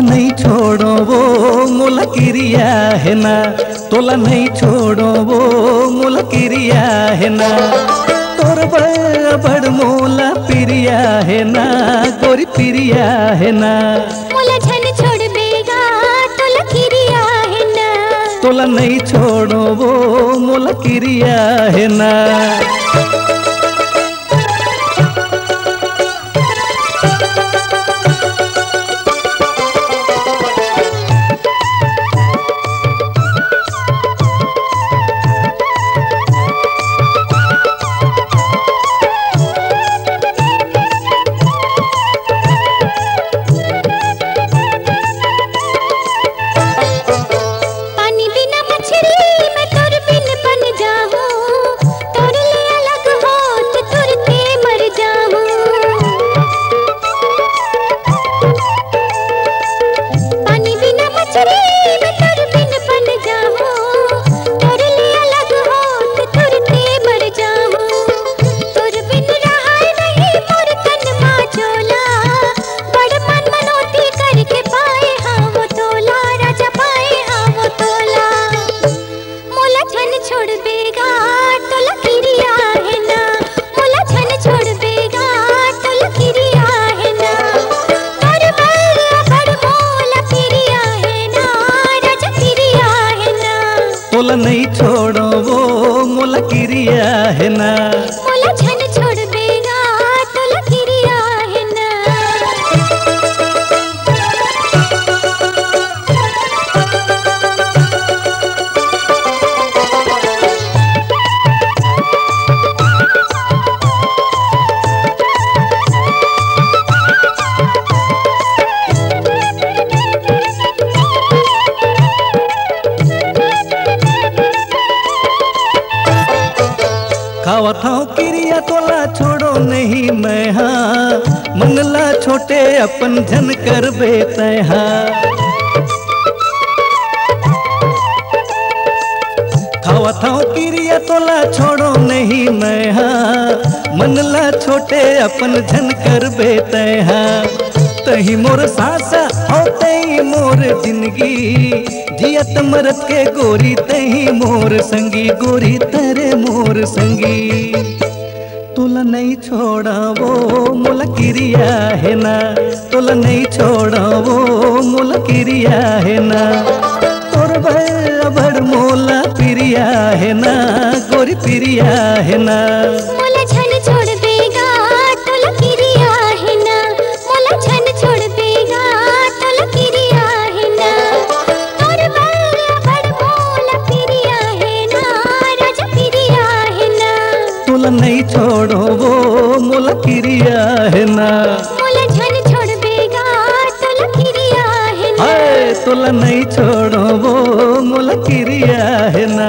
नहीं छोड़ो वो मुलकिरिया है ना, तोला नहीं छोड़ो वो मुलकिरिया है ना, तोर बड़ मोला पिरिया है ना, गोरी पिरिया है ना, मोला झन छोड़ बेगा तोला किरिया है ना, तोला नहीं छोड़ो वो मुलकिरिया है ना। तोला नहीं छोड़ो वो मुलकिरिया है ना, मोला झन छोड़ बेगा तोला किरिया है ना। खावत हूँ किरिया तोला छोड़ो नहीं मैं, हाँ मंगला छोटे अपन झन कर बेते हाँ, खावत हूँ किरिया तोला छोड़ो नहीं मैं, हाँ मनला छोटे अपन झन कर बेते हाँ, तही मोर सासा हो तही मोर जिंदगी, जियत मरत के गोरी तही मोर संगी, गोरी तेरे मोर संगी, तोला नहीं छोड़ा वो मुलकिरिया है ना, तोला नहीं छोड़ा वो मुलकिरिया है ना, तोर बड़ मोला पिरिया है ना, गोरी पिरिया है ना, मोला झन छोड़ बेगा तोला किरिया है ना, मोला झन छोड़ बेगा तोला किरिया है ना, तोर बड़ मोला पिरिया है ना, राजा पिरिया है ना, तोला नहीं छोड़ो वो मुलकिरिया है ना, मोला झन छोड़ बेगा तोला किरिया है ना, तोला नहीं छोड़ो वो मुलकिरिया है ना।